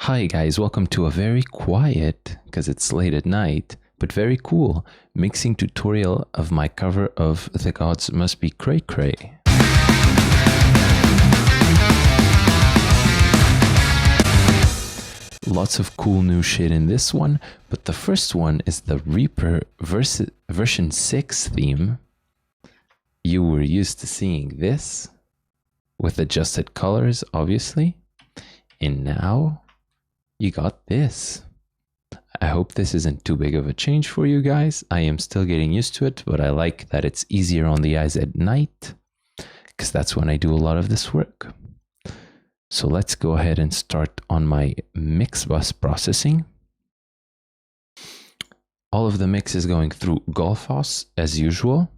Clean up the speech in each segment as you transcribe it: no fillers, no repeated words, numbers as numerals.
Hi guys, welcome to a very quiet, because it's late at night, but very cool mixing tutorial of my cover of The Gods Must Be Cray Cray. Lots of cool new shit in this one, but the first one is the Reaper version 6 theme. You were used to seeing this with adjusted colors, obviously, and now you got this. I hope this isn't too big of a change for you guys. I am still getting used to it, but I like that it's easier on the eyes at night, because that's when I do a lot of this work. So let's go ahead and start on my mix bus processing. All of the mix is going through Golfos as usual.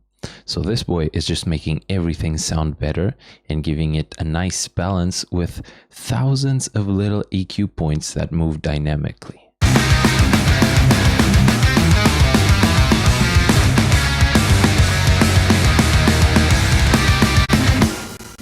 So this boy is just making everything sound better and giving it a nice balance with thousands of little EQ points that move dynamically.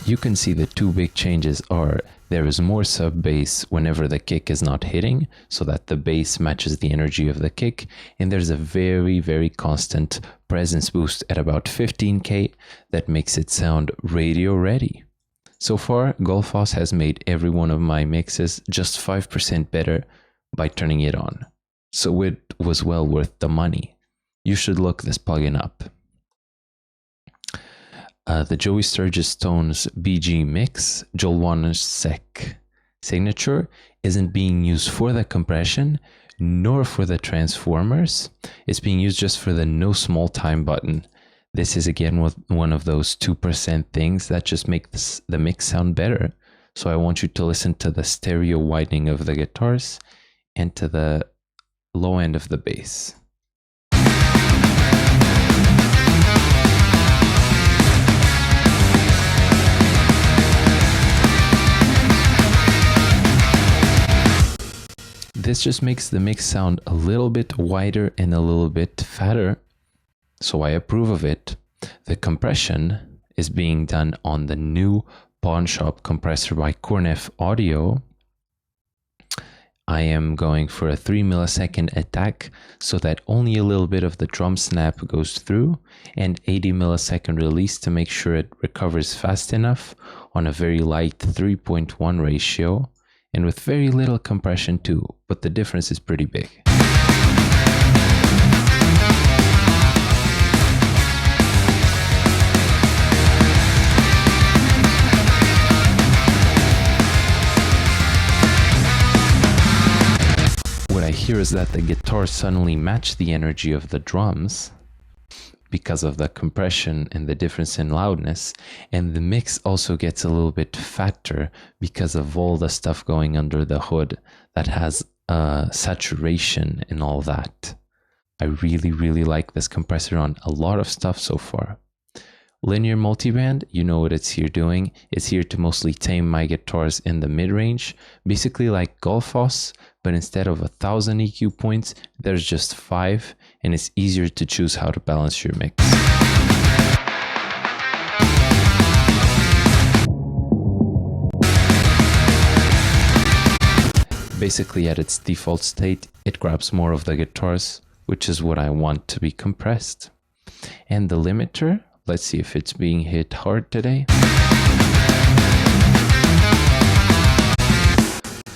You can see the two big changes are there is more sub bass whenever the kick is not hitting, so that the bass matches the energy of the kick, and there's a very constant presence boost at about 15k that makes it sound radio ready. So far, Golfos has made every one of my mixes just 5% better by turning it on, so it was well worth the money. You should look this plugin up. The Joey Sturgis Tones BG mix, Joel Warner's Sec signature, isn't being used for the compression nor for the transformers. It's being used just for the no small time button. This is again one of those 2% things that just make the mix sound better. So I want you to listen to the stereo widening of the guitars and to the low end of the bass. This just makes the mix sound a little bit wider and a little bit fatter, so I approve of it. The compression is being done on the new Pawn Shop compressor by Cornef Audio. I am going for a 3 millisecond attack so that only a little bit of the drum snap goes through, and 80 millisecond release to make sure it recovers fast enough on a very light 3.1 ratio. And with very little compression too, but the difference is pretty big. What I hear is that the guitars suddenly match the energy of the drums because of the compression and the difference in loudness, and the mix also gets a little bit fatter because of all the stuff going under the hood that has saturation and all that. I really like this compressor on a lot of stuff so far. Linear multiband, you know what it's here doing. It's here to mostly tame my guitars in the mid-range, basically like Golfos, but instead of 1,000 EQ points, there's just 5, and it's easier to choose how to balance your mix. Basically at its default state, it grabs more of the guitars, which is what I want to be compressed. And the limiter, let's see if it's being hit hard today.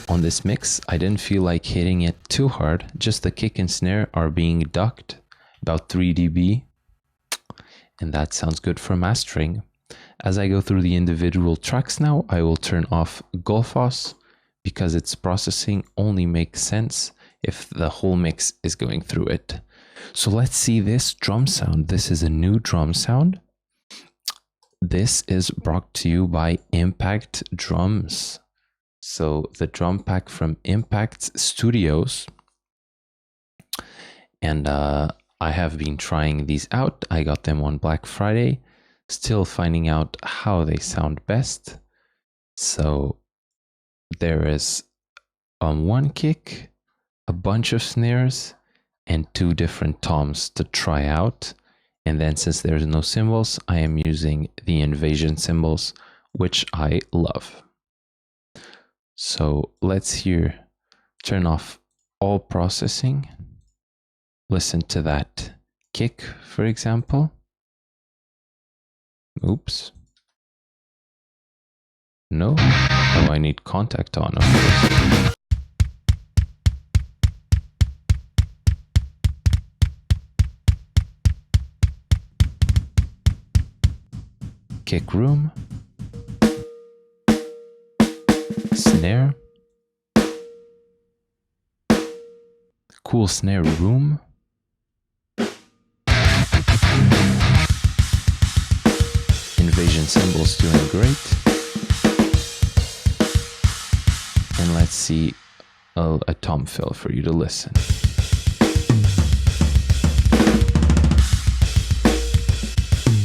On this mix, I didn't feel like hitting it too hard, just the kick and snare are being ducked, about 3 dB, and that sounds good for mastering. As I go through the individual tracks now, I will turn off Golfos, because its processing only makes sense if the whole mix is going through it. So let's see this drum sound. This is a new drum sound. This is brought to you by Impact Drums. So the drum pack from Impact Studios. And I have been trying these out. I got them on Black Friday. Still finding out how they sound best. So there is on one kick, a bunch of snares, and 2 different toms to try out. And then since there's no cymbals, I am using the Invasion cymbals, which I love. So let's hear turn off all processing. Listen to that kick, for example. Oops. No? Oh, I need contact on, of course. Kick room. Snare. Cool snare room. Invasion cymbals doing great. And let's see a tom fill for you to listen.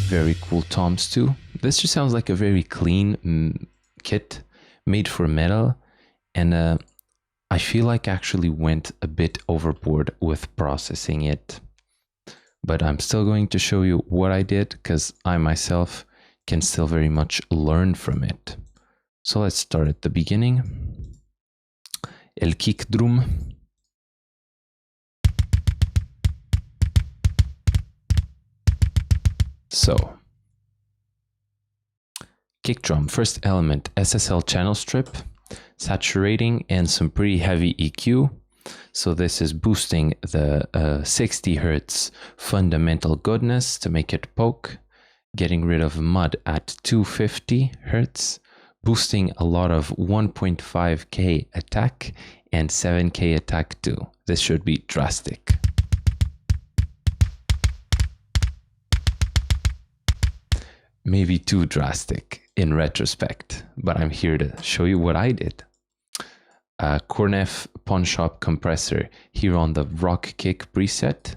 Very cool toms too. This just sounds like a very clean kit made for metal, and I feel like I actually went a bit overboard with processing it. But I'm still going to show you what I did, because I myself can still very much learn from it. So let's start at the beginning. El kick drum. So, kick drum, first element, SSL channel strip, saturating, and some pretty heavy EQ. So this is boosting the 60 Hertz fundamental goodness to make it poke, getting rid of mud at 250 Hertz, boosting a lot of 1.5K attack and 7K attack too. This should be drastic. Maybe too drastic in retrospect, but I'm here to show you what I did. Cornef Pawn Shop compressor here on the rock kick preset.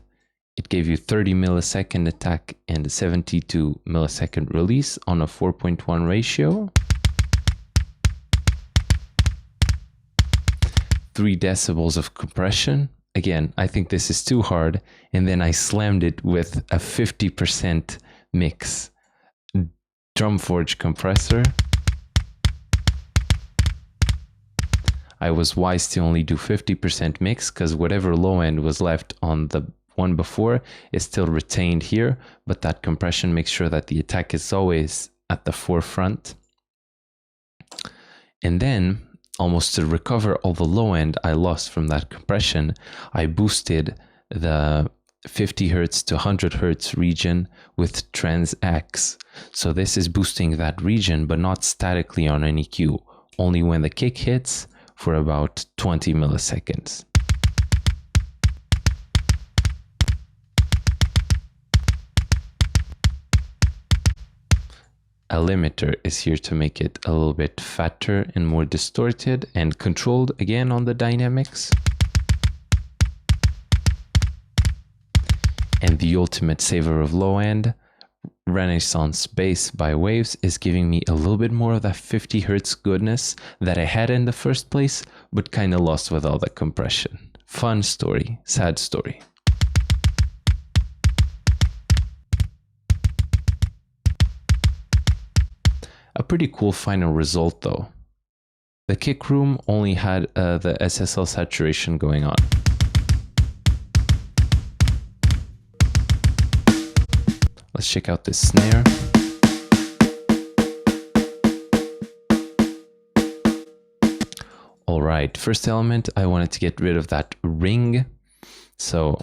It gave you 30 millisecond attack and 72 millisecond release on a 4.1 ratio. 3 decibels of compression. Again, I think this is too hard, and then I slammed it with a 50% mix. Drumforge compressor. I was wise to only do 50% mix, because whatever low end was left on the one before is still retained here, but that compression makes sure that the attack is always at the forefront. And then, almost to recover all the low end I lost from that compression, I boosted the 50 Hertz to 100 Hertz region with Trans X. So this is boosting that region, but not statically on any cue, only when the kick hits for about 20 milliseconds. A limiter is here to make it a little bit fatter and more distorted and controlled again on the dynamics. And the ultimate saver of low end, Renaissance Bass by Waves, is giving me a little bit more of that 50 Hertz goodness that I had in the first place, but kind of lost with all the compression. Fun story, sad story. A pretty cool final result though. The kick room only had the SSL saturation going on. Let's check out this snare. All right, first element, I wanted to get rid of that ring. So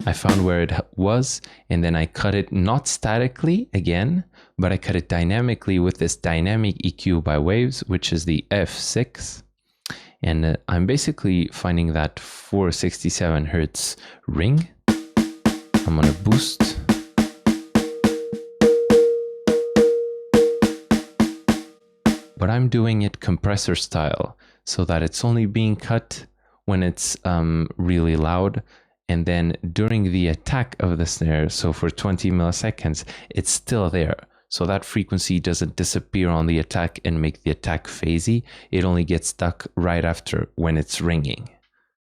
I found where it was, and then I cut it not statically again, but I cut it dynamically with this dynamic EQ by Waves, which is the F6. And I'm basically finding that 467 Hertz ring. I'm gonna boost. But I'm doing it compressor style, so that it's only being cut when it's really loud. And then during the attack of the snare, so for 20 milliseconds, it's still there. So that frequency doesn't disappear on the attack and make the attack phasey. It only gets stuck right after when it's ringing.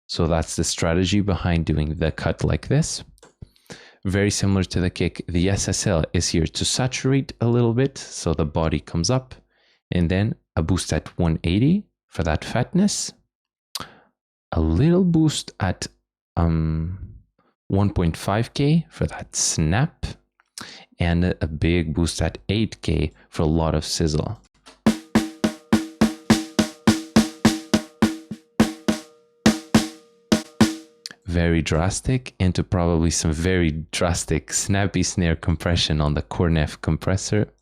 So that's the strategy behind doing the cut like this. Very similar to the kick, the SSL is here to saturate a little bit, so the body comes up. And then a boost at 180 for that fatness, a little boost at 1.5k for that snap, and a big boost at 8k for a lot of sizzle. Very drastic, into probably some very drastic snappy snare compression on the Cornef compressor.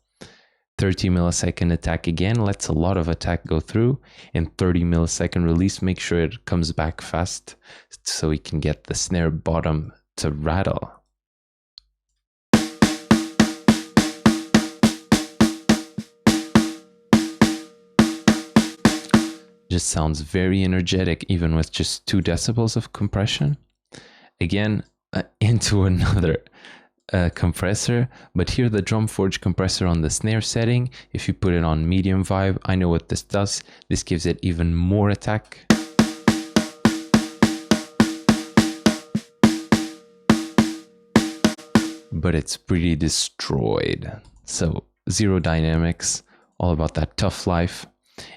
30 millisecond attack again, lets a lot of attack go through, and 30 millisecond release. Make sure it comes back fast so we can get the snare bottom to rattle. Just sounds very energetic even with just 2 decibels of compression. Again, into another compressor, but here the drum forge compressor on the snare setting. If you put it on medium vibe, I know what this does. This gives it even more attack. But it's pretty destroyed. So 0 dynamics, all about that tough life.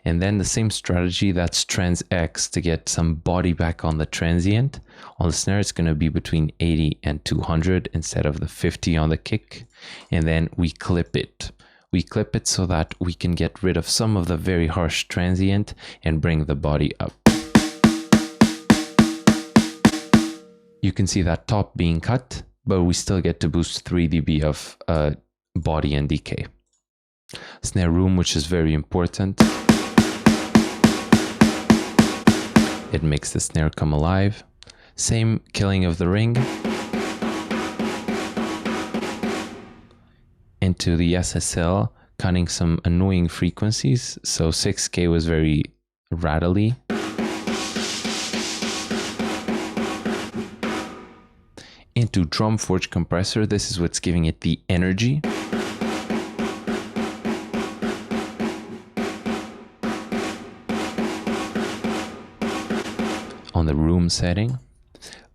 And then the same strategy, that's trans X, to get some body back on the transient. On the snare, it's going to be between 80 and 200 instead of the 50 on the kick. And then we clip it. We clip it so that we can get rid of some of the very harsh transient and bring the body up. You can see that top being cut, but we still get to boost 3 dB of body and decay. Snare room, which is very important. It makes the snare come alive. Same killing of the ring. Into the SSL, cutting some annoying frequencies. So 6K was very rattly. Into drum forge compressor, this is what's giving it the energy. On the room setting,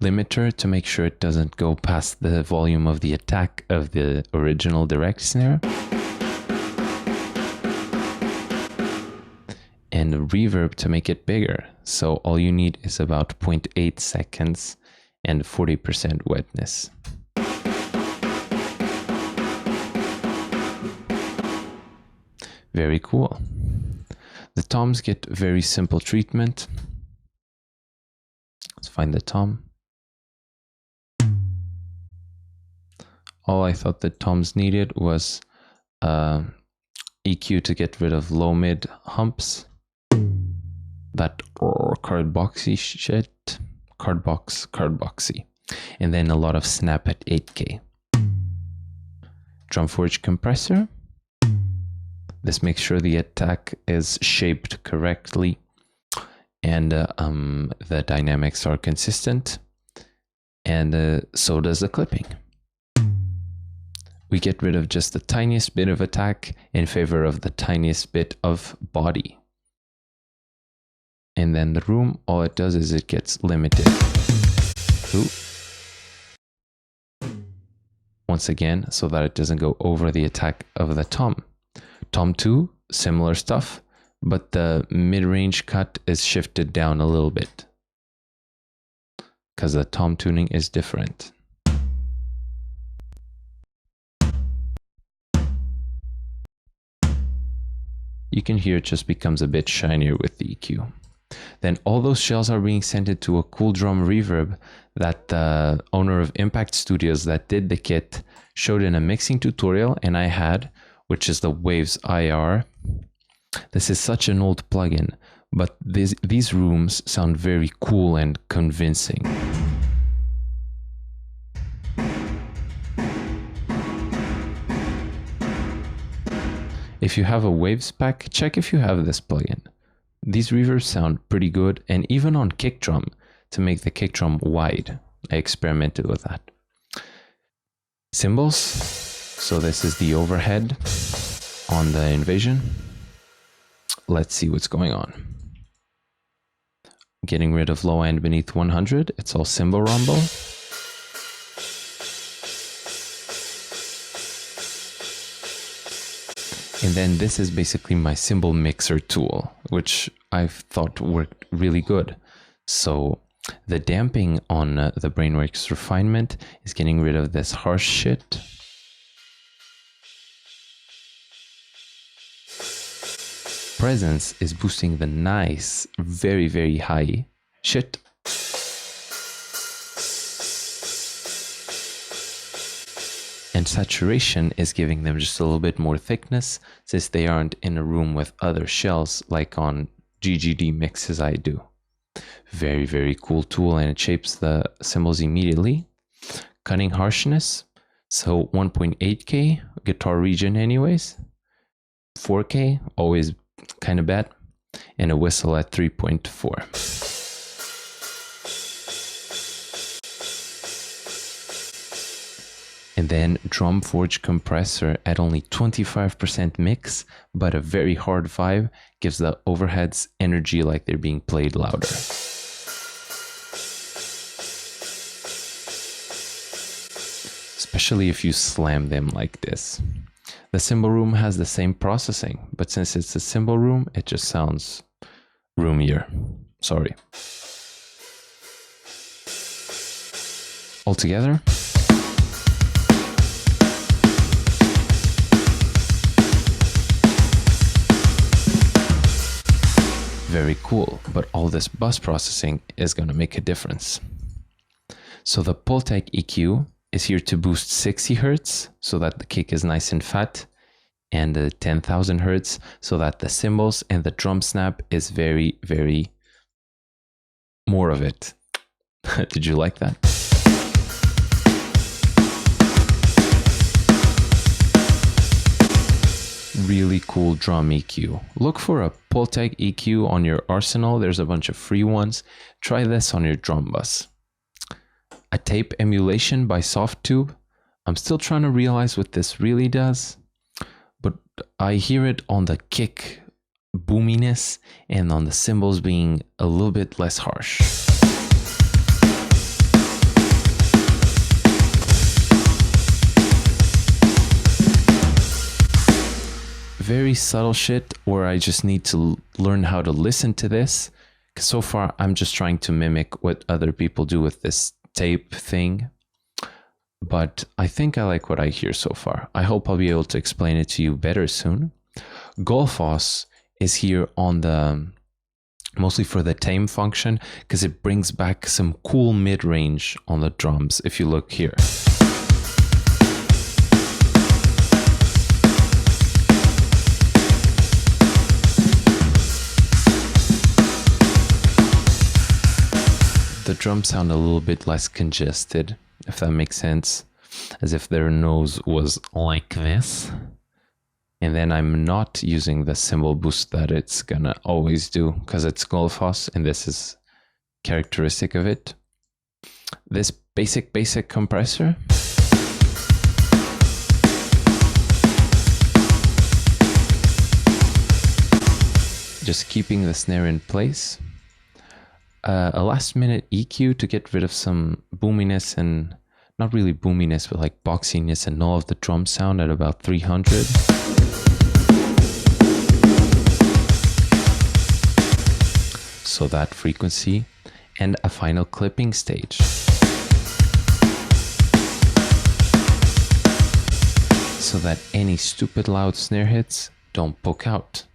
limiter to make sure it doesn't go past the volume of the attack of the original direct snare, and a reverb to make it bigger. So all you need is about 0.8 seconds and 40% wetness. Very cool. The toms get very simple treatment. Let's find the tom. All I thought the toms needed was EQ to get rid of low mid humps. That card boxy shit. Card boxy. And then a lot of snap at 8K. Drum forge compressor. This makes sure the attack is shaped correctly and the dynamics are consistent, and so does the clipping. We get rid of just the tiniest bit of attack in favor of the tiniest bit of body. And then the room, all it does is it gets limited. Ooh. Once again, so that it doesn't go over the attack of the tom. Tom 2, similar stuff, but the mid-range cut is shifted down a little bit because the tom tuning is different. You can hear it just becomes a bit shinier with the EQ. Then all those shells are being sent into a cool drum reverb that the owner of Impact Studios that did the kit showed in a mixing tutorial, and I had, which is the Waves IR. This is such an old plugin, but these rooms sound very cool and convincing. If you have a Waves pack, check if you have this plugin. These reverbs sound pretty good, and even on kick drum, to make the kick drum wide. I experimented with that. Cymbals. So this is the overhead on the Invasion. Let's see what's going on. Getting rid of low end beneath 100. It's all cymbal rumble. And then this is basically my cymbal mixer tool, which I've thought worked really good. So the damping on the Brainworks Refinement is getting rid of this harsh shit. Presence is boosting the nice, very, very high shit. And saturation is giving them just a little bit more thickness, since they aren't in a room with other shells like on GGD mixes I do. Very, very cool tool, and it shapes the cymbals immediately. Cutting harshness, so 1.8K guitar region anyways. 4K, always kind of bad. And a whistle at 3.4. And then drum forge compressor at only 25% mix, but a very hard vibe, gives the overheads energy like they're being played louder. Especially if you slam them like this. The cymbal room has the same processing, but since it's a cymbal room, it just sounds roomier. Sorry. Altogether, very cool, but all this bus processing is going to make a difference. So the Pultec EQ is here to boost 60 Hz so that the kick is nice and fat, and 10,000 Hz so that the cymbals and the drum snap is very, very more of it. Did you like that? Really cool drum EQ. Look for a Pultec EQ on your arsenal. There's a bunch of free ones. Try this on your drum bus. A tape emulation by Softtube. I'm still trying to realize what this really does, but I hear it on the kick boominess and on the cymbals being a little bit less harsh. Very subtle shit where I just need to learn how to listen to this, because so far I'm just trying to mimic what other people do with this tape thing, but I think I like what I hear so far. I hope I'll be able to explain it to you better soon. Golfos is here on the mostly for the tame function, because it brings back some cool mid-range on the drums if you look here. The drums sound a little bit less congested, if that makes sense, as if their nose was like this. And then I'm not using the cymbal boost that it's gonna always do, because it's Golfos and this is characteristic of it. This basic compressor. Just keeping the snare in place. A last minute EQ to get rid of some boominess, and not really boominess, but like boxiness and all of the drum sound at about 300. So that frequency, and a final clipping stage. So that any stupid loud snare hits don't poke out.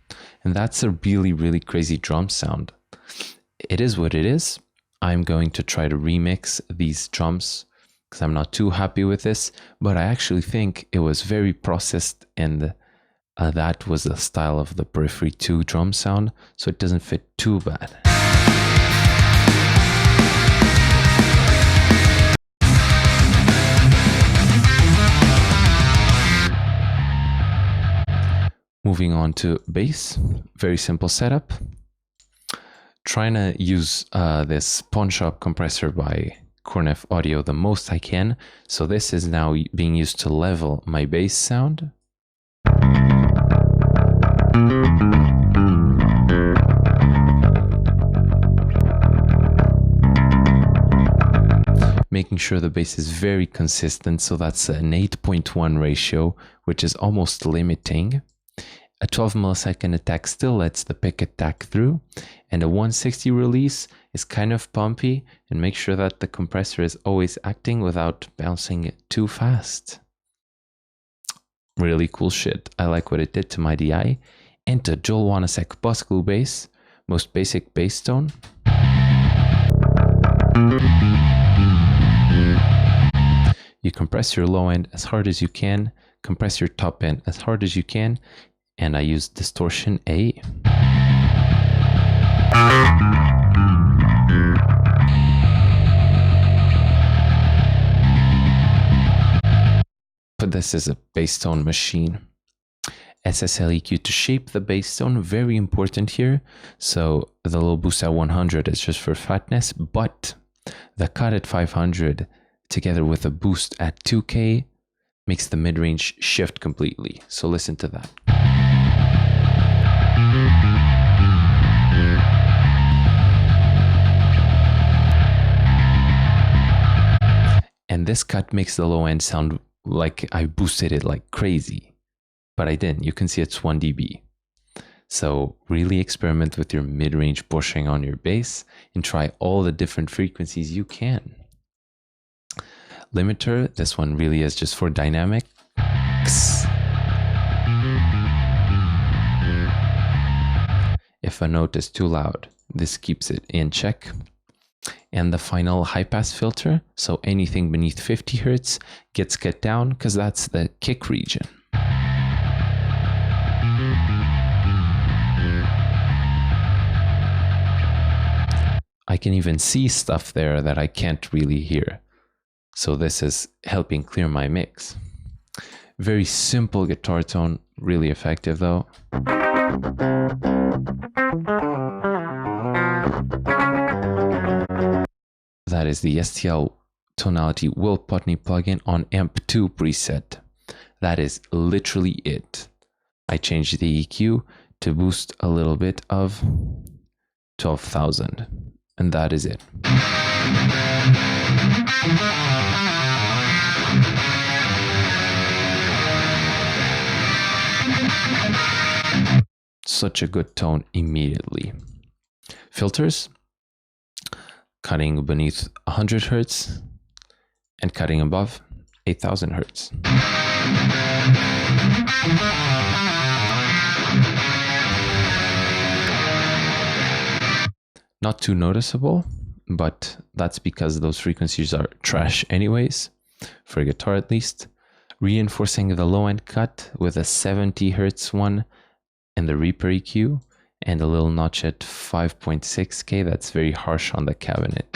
And that's a really, really crazy drum sound. It is what it is. I'm going to try to remix these drums because I'm not too happy with this, but I actually think it was very processed, and that was the style of the Periphery 2 drum sound, so it doesn't fit too bad. Moving on to bass, very simple setup. Trying to use this pawn shop compressor by Cornef Audio the most I can. So this is now being used to level my bass sound. Making sure the bass is very consistent, so that's an 8.1 ratio, which is almost limiting. A 12 millisecond attack still lets the pick attack through, and a 160 release is kind of pumpy, and make sure that the compressor is always acting without bouncing it too fast. Really cool shit. I like what it did to my DI. Enter Joel Wanasek bus glue bass, most basic bass tone. You compress your low end as hard as you can, compress your top end as hard as you can, and I use distortion A. But this is a bass tone machine. SSL EQ to shape the bass tone, very important here. So the little boost at 100 is just for fatness, but the cut at 500 together with a boost at 2K makes the mid-range shift completely. So listen to that. And this cut makes the low end sound like I boosted it like crazy, but I didn't. You can see it's 1 dB. So really experiment with your mid-range pushing on your bass and try all the different frequencies you can. Limiter, this one really is just for dynamic. If a note is too loud, this keeps it in check. And the final high pass filter, so anything beneath 50 Hertz gets cut down because that's the kick region. I can even see stuff there that I can't really hear. So this is helping clear my mix. Very simple guitar tone, really effective though. That is the STL Tonality Will Putney plugin on Amp2 preset. That is literally it. I changed the EQ to boost a little bit of 12,000, and that is it. Such a good tone immediately. Filters, cutting beneath 100 Hertz and cutting above 8,000 Hertz. Not too noticeable, but that's because those frequencies are trash anyways, for a guitar at least. Reinforcing the low end cut with a 70 Hertz one and the Reaper EQ, and a little notch at 5.6K, that's very harsh on the cabinet.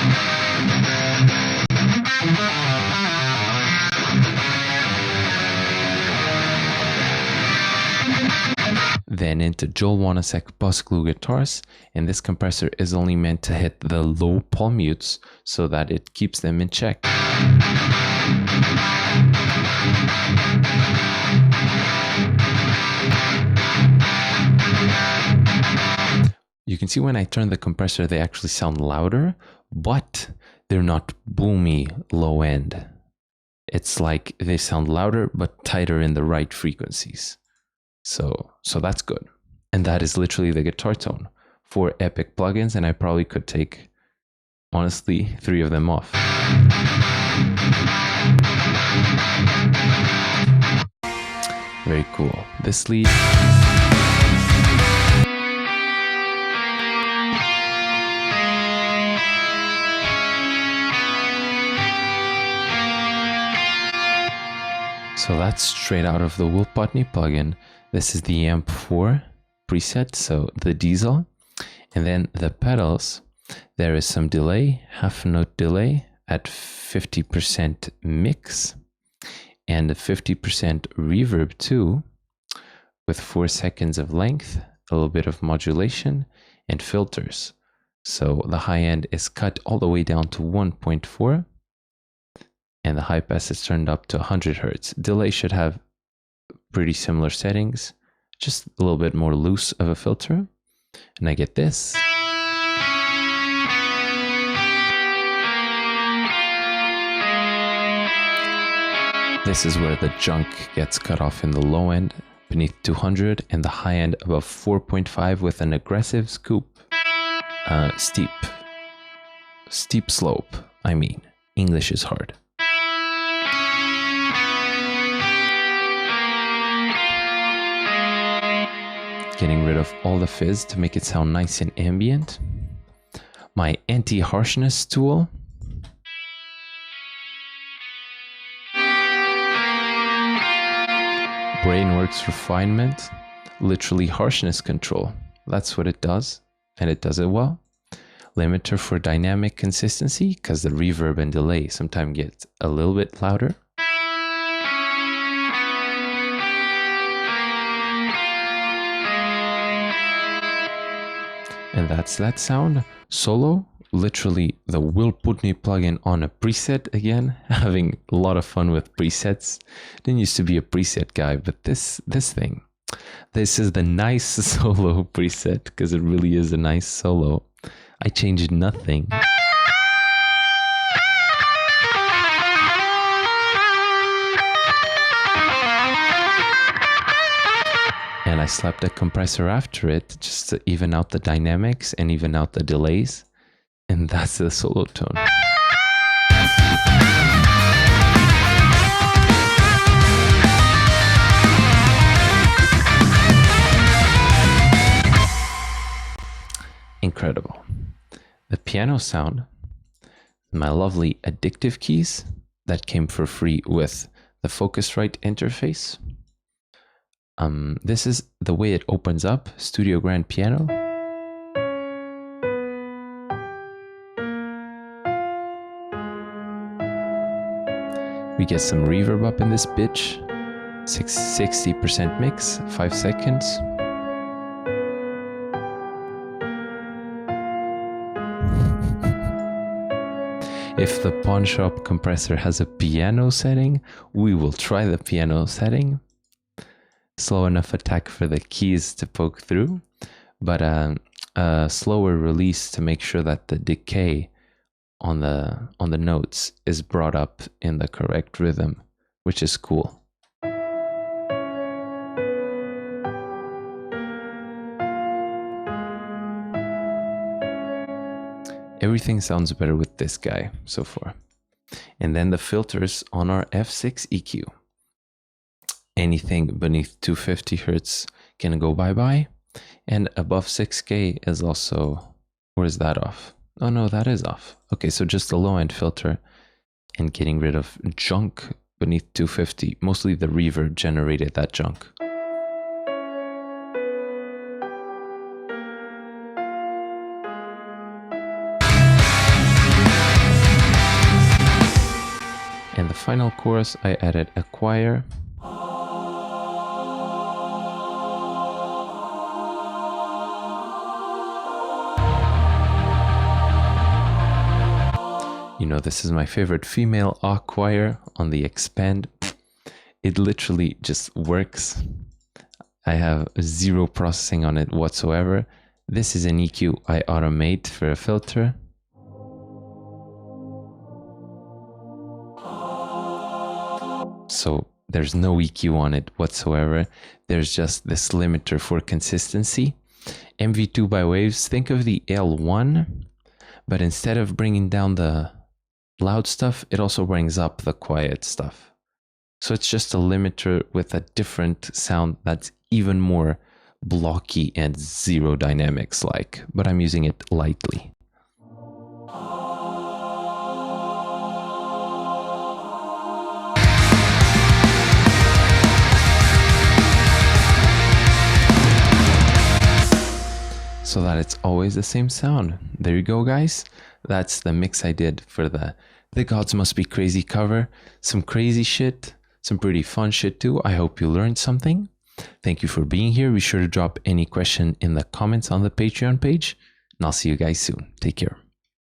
Then into Joel Wanasek bus glue guitars, and this compressor is only meant to hit the low palm mutes so that it keeps them in check. You can see when I turn the compressor, they actually sound louder, but they're not boomy low end. It's like they sound louder, but tighter in the right frequencies. So that's good. And that is literally the guitar tone. 4 epic plugins, and I probably could take, honestly, 3 of them off. Very cool. This lead. So that's straight out of the Will Putney plugin. This is the Amp 4 preset, so the diesel. And then the pedals, there is some delay, half note delay at 50% mix, and a 50% reverb too, with 4 seconds of length, a little bit of modulation, and filters. So the high end is cut all the way down to 1.4. and the high pass is turned up to 100 Hertz. Delay should have pretty similar settings, just a little bit more loose of a filter. And I get this. This is where the junk gets cut off in the low end, beneath 200 and the high end above 4.5 with an aggressive scoop. Steep slope. I mean, English is hard. Getting rid of all the fizz to make it sound nice and ambient. My anti-harshness tool. Brainworks refinement, literally harshness control. That's what it does, and it does it well. Limiter for dynamic consistency, because the reverb and delay sometimes get a little bit louder. And that's that sound. Solo, literally the Will Putney plugin on a preset again. Having a lot of fun with presets. Didn't used to be a preset guy, but this thing. This is the nice solo preset, because it really is a nice solo. I changed nothing. And I slapped a compressor after it just to even out the dynamics and even out the delays. And that's the solo tone. Incredible. The piano sound, my lovely addictive keys that came for free with the Focusrite interface. This is the way it opens up, Studio Grand Piano. We get some reverb up in this bitch. 60% mix, 5 seconds. If the pawn shop compressor has a piano setting, we will try the piano setting. Slow enough attack for the keys to poke through, but a slower release to make sure that the decay on the notes is brought up in the correct rhythm, which is cool. Everything sounds better with this guy so far. And then the filters on our F6 EQ. Anything beneath 250 Hertz can go bye-bye. And above 6K is also, or is that off? Oh no, that is off. Okay, so just a low-end filter and getting rid of junk beneath 250. Mostly the reverb generated that junk. And the final chorus, I added a choir. You know, this is my favorite female choir on the Expand. It literally just works. I have zero processing on it whatsoever. This is an EQ I automate for a filter. So there's no EQ on it whatsoever. There's just this limiter for consistency. MV2 by Waves, think of the L1, but instead of bringing down the loud stuff, it also brings up the quiet stuff. So it's just a limiter with a different sound that's even more blocky and zero dynamics like, but I'm using it lightly. So that it's always the same sound. There you go, guys. That's the mix I did for the Gods Must Be Crazy cover. Some crazy shit, some pretty fun shit too. I hope you learned something. Thank you for being here. Be sure to drop any question in the comments on the Patreon page, and I'll see you guys soon. Take care.